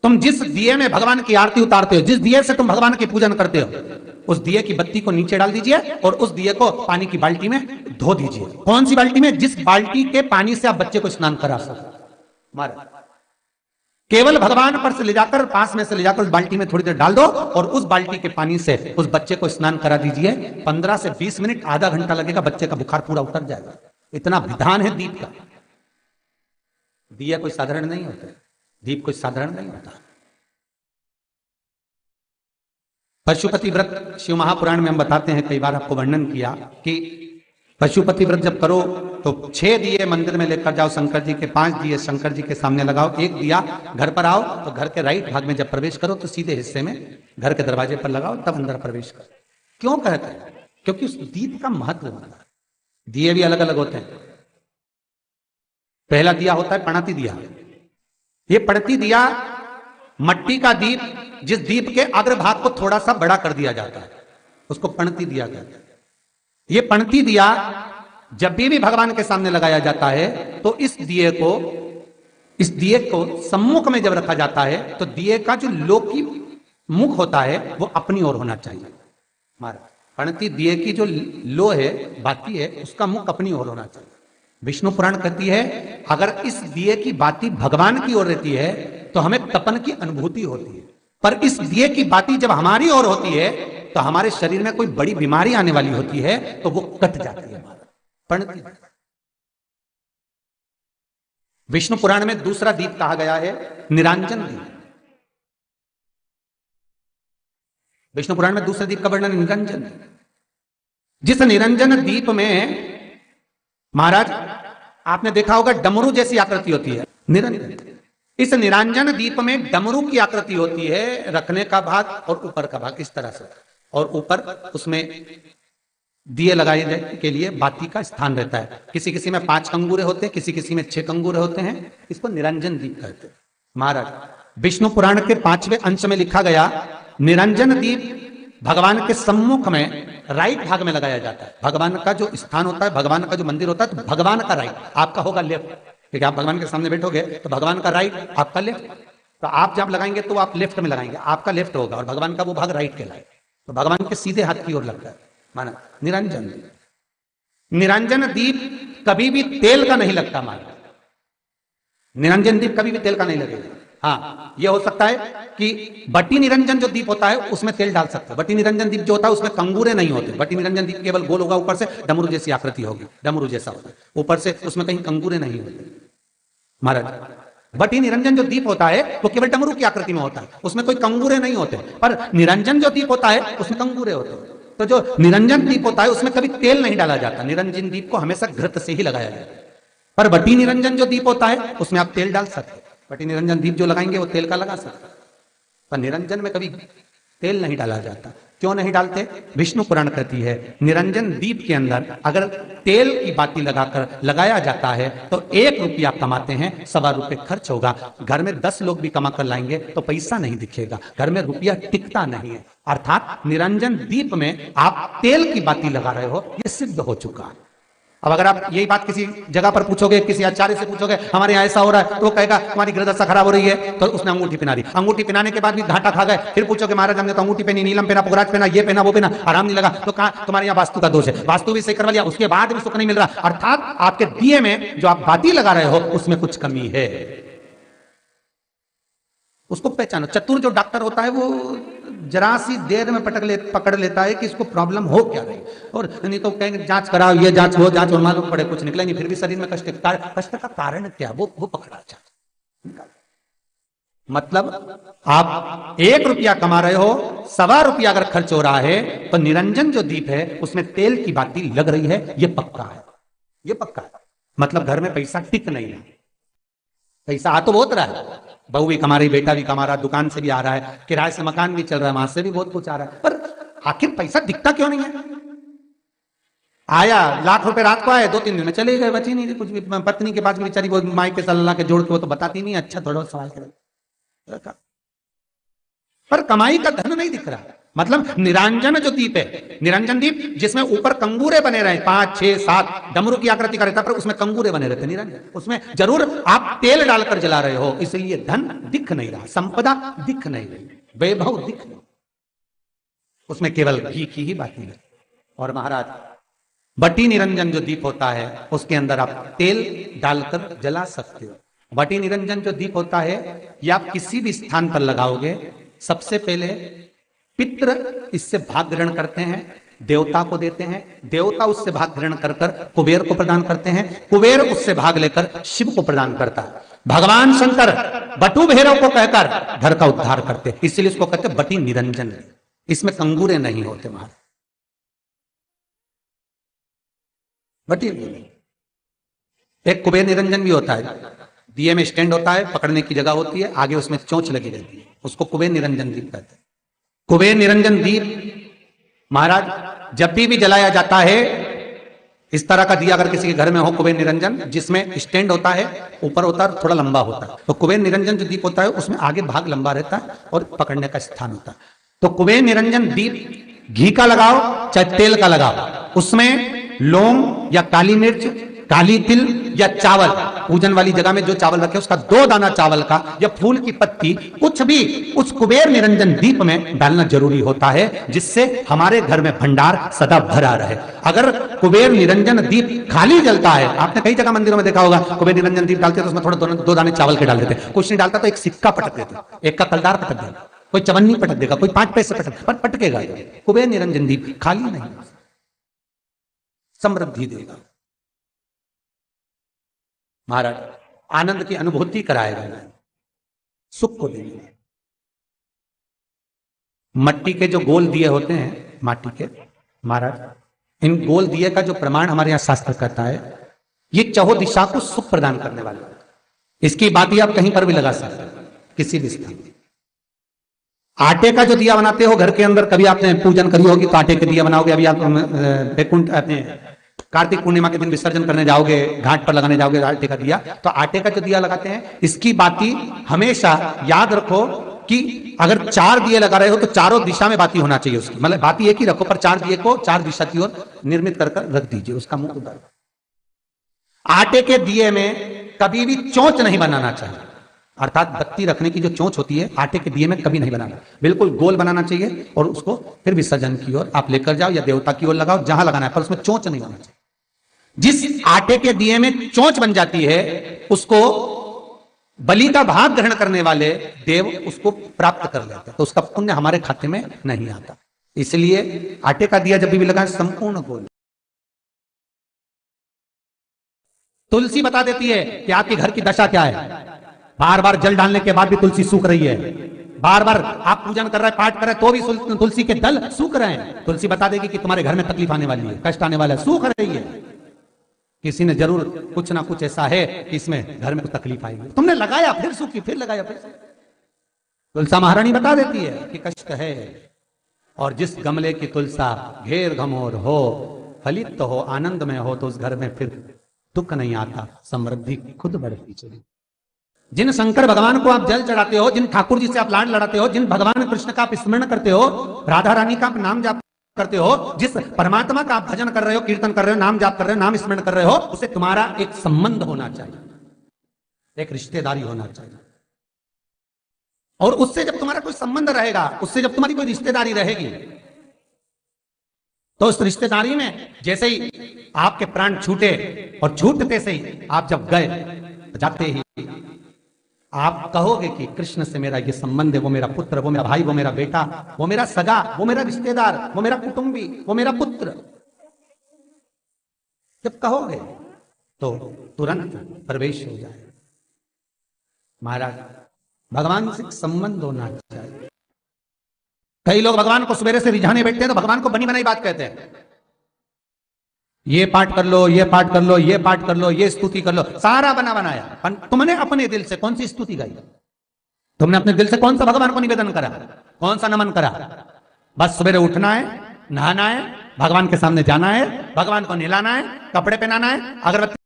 तुम जिस दिए में भगवान की आरती उतारते हो, जिस दिए से तुम भगवान की पूजन करते हो, उस दिए की बत्ती को नीचे डाल दीजिए और उस दिए को पानी की बाल्टी में धो दीजिए। कौन सी बाल्टी में? जिस बाल्टी के पानी से आप बच्चे को स्नान करा सको। महाराज केवल भगवान पर से ले जाकर, पास में से ले जाकर उस बाल्टी में थोड़ी देर डाल दो और उस बाल्टी के पानी से उस बच्चे को स्नान करा दीजिए। 15 से 20 मिनट, आधा घंटा लगेगा, बच्चे का बुखार पूरा उतर जाएगा। इतना विधान है दीप का। दिया कोई साधारण नहीं होता, दीप कोई साधारण नहीं होता। पशुपति व्रत शिव महापुराण में हम बताते हैं, कई बार आपको वर्णन किया कि पशुपति व्रत जब करो तो 6 दिए मंदिर में लेकर जाओ शंकर जी के, 5 दिए शंकर जी के सामने लगाओ, 1 दिया घर पर आओ तो घर के राइट भाग में जब प्रवेश करो तो सीधे हिस्से में घर के दरवाजे पर लगाओ, तब अंदर प्रवेश करो। क्यों कहते हैं? क्योंकि उस दीप का महत्व होता है। दिए भी अलग अलग होते हैं। पहला दिया होता है पणती दिया। ये पणती दिया मट्टी का दीप, जिस दीप के अग्रभाग को थोड़ा सा बड़ा कर दिया जाता है, उसको पणती दिया कहते हैं। ये पणती दिया जब भी भगवान के सामने लगाया जाता है तो इस दिए को सम्मुख में जब रखा जाता है तो दिए का जो लोकी मुख होता है वो अपनी ओर होना चाहिए। महाराज पणती दिए की जो लो है, बाती है, उसका मुख अपनी ओर होना चाहिए। विष्णु पुराण कहती है अगर इस दिए की बाती भगवान की ओर रहती है तो हमें तपन की अनुभूति होती है, पर इस दिए की बाती जब हमारी ओर होती है तो हमारे शरीर में कोई बड़ी बीमारी आने वाली होती है तो वो कट जाती है। पणती विष्णु पुराण में दूसरा दीप कहा गया है निरांजन दीप। विष्णु पुराण में दूसरे दीप का वर्णन निरंजन दीप। जिस निरंजन दीप में महाराज आपने देखा होगा डमरू जैसी आकृति होती है, निरंजन। इस निरंजन दीप में डमरू की आकृति होती है, रखने का भाग और ऊपर का भाग इस तरह से, और ऊपर उसमें दिए लगाए के लिए बाती का स्थान रहता है। किसी किसी में 5 कंगूरे होते हैं, किसी किसी में 6 कंगूरे होते हैं। इसको निरंजन दीप कहते हैं। महाराज विष्णु पुराण के 5वें अंश में लिखा गया निरंजन दीप भगवान के सम्मुख में राइट भाग में लगाया जाता है। भगवान का जो स्थान होता है, भगवान का जो मंदिर होता है, तो भगवान का राइट, आपका होगा लेफ्ट। ठीक है, आप भगवान के सामने बैठोगे तो भगवान का राइट, आपका लेफ्ट। तो आप जब लगाएंगे तो आप लेफ्ट में लगाएंगे, आपका लेफ्ट होगा और भगवान का वो भाग राइट कहलाएगा। तो भगवान के सीधे हाथ की ओर लगता है। माना निरंजन दीप। निरंजन दीप कभी भी तेल का नहीं लगता। माना निरंजन दीप कभी भी तेल का नहीं लगेगा। हाँ, यह हो सकता है कि बटी निरंजन जो दीप होता है उसमें तेल डाल सकते हो। बटी निरंजन दीप जो होता है उसमें कंगूरे नहीं होते। बटी निरंजन दीप केवल गोल होगा, ऊपर से डमरू जैसी आकृति होगी, डमरू जैसा होता है ऊपर से, उसमें कहीं कंगूरे नहीं होते। महाराज बटी निरंजन जो दीप होता है वो केवल डमरू की आकृति में होता है, उसमें कोई कंगूरे नहीं होते। पर निरंजन जो दीप होता है उसमें कंगूरे होते हैं। तो जो निरंजन दीप होता है उसमें कभी तेल नहीं डाला जाता। निरंजन दीप को हमेशा घृत से ही लगाया जाता है। पर बटी निरंजन जो दीप होता है उसमें आप तेल डाल सकते हैं। बटी निरंजन दीप जो लगाएंगे वो तेल का लगा सकते हैं, पर निरंजन में कभी तेल नहीं डाला जाता। क्यों नहीं डालते? विष्णु पुराण कहती है निरंजन दीप के अंदर अगर तेल की बाती लगाकर लगाया जाता है तो 1 रुपया कमाते हैं, 1.25 रुपये खर्च होगा। घर में 10 लोग भी कमा कर लाएंगे तो पैसा नहीं दिखेगा, घर में रुपया टिकता नहीं है। अर्थात निरंजन दीप में आप तेल की बाती लगा रहे हो, यह सिद्ध हो चुका है। अब अगर आप यही बात किसी जगह पर पूछोगे, किसी आचार्य से पूछोगे हमारे यहाँ ऐसा हो रहा है, तो वो कहेगा तुम्हारी ग्रहदशा खराब हो रही है, तो उसने अंगूठी पहना दी। अंगूठी पहनाने के बाद भी घाटा खा गए। फिर पूछोगे महाराज हमने तो अंगूठी पहनी, नीलम पहना, पुगराज पहना, ये पहना, वो पहना, आराम नहीं लगा, तो कहा तुम्हारे यहाँ वास्तु का दोष है। वास्तु भी सही करवा लिया, उसके बाद भी सुख नहीं मिल रहा। अर्थात आपके दिए में जो आप बाती लगा रहे हो उसमें कुछ कमी है। उसको पहचानो। चतुर जो डॉक्टर होता है वो जरा सी देर में पकड़ लेता है कि इसको प्रॉब्लम हो क्या रही, और नहीं तो कहेंगे जांच कराओ, ये जांच वो जांच, और मालूम पड़े कुछ निकला नहीं, फिर भी शरीर में कष्ट का कारण क्या वो पकड़ा जाए। मतलब आप 1 रुपया कमा रहे हो, 1.25 रुपया अगर खर्च हो रहा है तो निरंजन जो दीप है उसमें तेल की बाती लग रही है, ये पक्का है, ये पक्का है। मतलब घर में पैसा टिक नहीं है। पैसा आ तो बहुत रहा है, बहू भी कमा रही, बेटा भी कमा रहा, दुकान से भी आ रहा है, किराए से मकान भी चल रहा है, वहां से भी बहुत कुछ आ रहा है, पर आखिर पैसा दिखता क्यों नहीं है? आया लाख रुपए रात को आए, 2-3 दिन में चले गए, बची नहीं कुछ भी। पत्नी के पास भी बेचारी वो माई के सल्ला के जोड़ के वो तो बताती नहीं, अच्छा थोड़ा सवाल कर, पर कमाई का धन नहीं दिख रहा। मतलब निरंजन जो दीप है, निरंजन दीप जिसमें ऊपर कंगूरे बने रहे 5, 6, 7 डमरू की आकृति का रहता, पर उसमें कंगूरे बने रहते निरंजन, उसमें जरूर आप तेल डालकर जला रहे हो, इसलिए धन दिख नहीं रहा, संपदा दिख नहीं रही, वैभव दिख नहीं, उसमें केवल घी की ही बात है। और महाराज बटी निरंजन जो दीप होता है उसके अंदर आप तेल डालकर जला सकते हो। बटी निरंजन जो दीप होता है ये आप किसी भी स्थान पर लगाओगे, सबसे पहले पितृ इससे भाग ग्रहण करते हैं, देवता को देते हैं, देवता उससे भाग ग्रहण कर कर कुबेर को प्रदान करते हैं, कुबेर उससे भाग लेकर शिव को प्रदान करता है। भगवान शंकर बटु भैरव को कहकर घर का उद्धार करते हैं, इसलिए उसको कहते हैं बटी निरंजन। इसमें कंगूरे नहीं होते महाराज, बटी। एक कुबेर निरंजन भी होता है, दिए में स्टैंड होता है, पकड़ने की जगह होती है, आगे उसमें चोंच लगी रहती है, उसको कुबेर निरंजन दीप कहते हैं। कुबेर निरंजन दीप महाराज जब भी जलाया जाता है, इस तरह का दिया अगर किसी के घर में हो कुबेर निरंजन, जिसमें स्टैंड होता है, ऊपर होता है, थोड़ा लंबा होता है, तो कुबेर निरंजन जो दीप होता है उसमें आगे भाग लंबा रहता है और पकड़ने का स्थान होता है। तो कुबेर निरंजन दीप घी का लगाओ चाहे तेल का लगाओ, उसमें लौंग या काली मिर्च, काली तिल या चावल, पूजन वाली जगह में जो चावल रखे उसका 2 दाना चावल का या फूल की पत्ती, कुछ भी उस कुबेर निरंजन दीप में डालना जरूरी होता है, जिससे हमारे घर में भंडार सदा भरा रहे। अगर कुबेर निरंजन दीप खाली जलता है, आपने कई जगह मंदिरों में देखा होगा, कुबेर निरंजन दीप डालते तो उसमें थोड़ा 2 दाने चावल के डाल देते, कुछ नहीं डालता तो एक सिक्का पटक देते, एक का कलदार पटक देगा, कोई चवन्नी पटक देगा, कोई 5 पैसे पटक, पर पटकेगा। कुबेर निरंजन दीप खाली नहीं, समृद्धि देगा महाराज, आनंद की अनुभूति कराएगा, सुख को देगा। मट्टी के जो गोल दिए होते हैं, माटी के महाराज, इन गोल दिए का जो प्रमाण हमारे यहां शास्त्र कहता है, ये चौहो दिशा को सुख प्रदान करने वाले, इसकी बात ही आप कहीं पर भी लगा सकते हैं, किसी भी स्थान। आटे का जो दिया बनाते हो घर के अंदर, कभी आपने पूजन करी होगी तो आटे के दिया बनाओगे। अभी आप वैकुंठ अपने कार्तिक पूर्णिमा के दिन विसर्जन करने जाओगे, घाट पर लगाने जाओगे आटे का दिया, तो आटे का जो दिया लगाते हैं, इसकी बाती हमेशा याद रखो कि अगर 4 दिए लगा रहे हो तो चारों दिशा में बाती होना चाहिए उसकी, मतलब बाती एक ही रखो पर 4 दिए को 4 दिशा की ओर निर्मित कर रख दीजिए, उसका मुख उधर। आटे के दिए में कभी भी चोंच नहीं बनाना चाहिए, अर्थात बत्ती रखने की जो चोंच होती है आटे के दिए में कभी नहीं बनाना, बिल्कुल गोल बनाना चाहिए और उसको फिर विसर्जन की ओर आप लेकर जाओ या देवता की ओर लगाओ, जहां लगाना है, पर उसमें चोंच नहीं होना चाहिए। जिस आटे के दिए में चोंच बन जाती है उसको बलि का भाग ग्रहण करने वाले देव उसको प्राप्त कर लेते हैं, तो उसका पुण्य हमारे खाते में नहीं आता। इसलिए आटे का दिया जब भी लगाए संपूर्ण गोल। तुलसी बता देती है कि आपके घर की दशा क्या है, बार बार जल डालने के बाद भी तुलसी सूख रही है, बार बार आप पूजन कर रहे हैं, पाठ कर रहे हैं, तो भी तुलसी के दल सूख रहे हैं, तुलसी बता देगी कि तुम्हारे घर में तकलीफ आने वाली है, कष्ट आने वाला है, सूख रही है। किसी ने जरूर कुछ ना कुछ ऐसा है कि इसमें घर में कुछ तकलीफ आएगी, तुमने लगाया फिर सूखी, फिर लगाया फिर। तुलसा महारानी बता देती है कि कष्ट है, और जिस गमले की तुलसा घेर घमोर हो, फलित तो हो, आनंद में हो, तो उस घर में फिर दुख नहीं आता, समृद्धि खुद बढ़ती चली। जिन शंकर भगवान को आप जल चढ़ाते हो, जिन ठाकुर जी से आप लाड लड़ाते हो, जिन भगवान कृष्ण का आप स्मरण करते हो, राधा रानी का आप नाम जाप करते हो, जिस परमात्मा का आप भजन कर रहे हो, कीर्तन कर रहे हो, नाम जाप कर रहे हो, नाम स्मरण कर रहे हो, उससे तुम्हारा एक संबंध होना चाहिए, एक रिश्तेदारी होना चाहिए। और उससे जब तुम्हारा कोई संबंध रहेगा, उससे जब तुम्हारी कोई रिश्तेदारी रहेगी, तो उस रिश्तेदारी में जैसे ही आपके प्राण छूटे और छूटते से ही आप जब गए, जाते ही आप कहोगे कि कृष्ण से मेरा ये संबंध है, वो मेरा पुत्र, वो मेरा भाई, वो मेरा बेटा, वो मेरा सगा, वो मेरा रिश्तेदार, वो मेरा कुटुंबी, वो मेरा पुत्र। जब कहोगे तो तुरंत प्रवेश हो जाए। महाराज भगवान से संबंध होना चाहिए। कई लोग भगवान को सवेरे से रिझाने बैठते हैं तो भगवान को बनी बनाई बात कहते हैं, ये पाठ कर लो, ये पाठ कर लो, ये पाठ कर लो, ये स्तुति कर लो, सारा बना बनाया। तुमने अपने दिल से कौन सी स्तुति गाई? तुमने अपने दिल से कौन सा भगवान को निवेदन करा, कौन सा नमन करा? बस सवेरे उठना है, नहाना है, भगवान के सामने जाना है, भगवान को नहलाना है, कपड़े पहनाना है, अगरबत्ती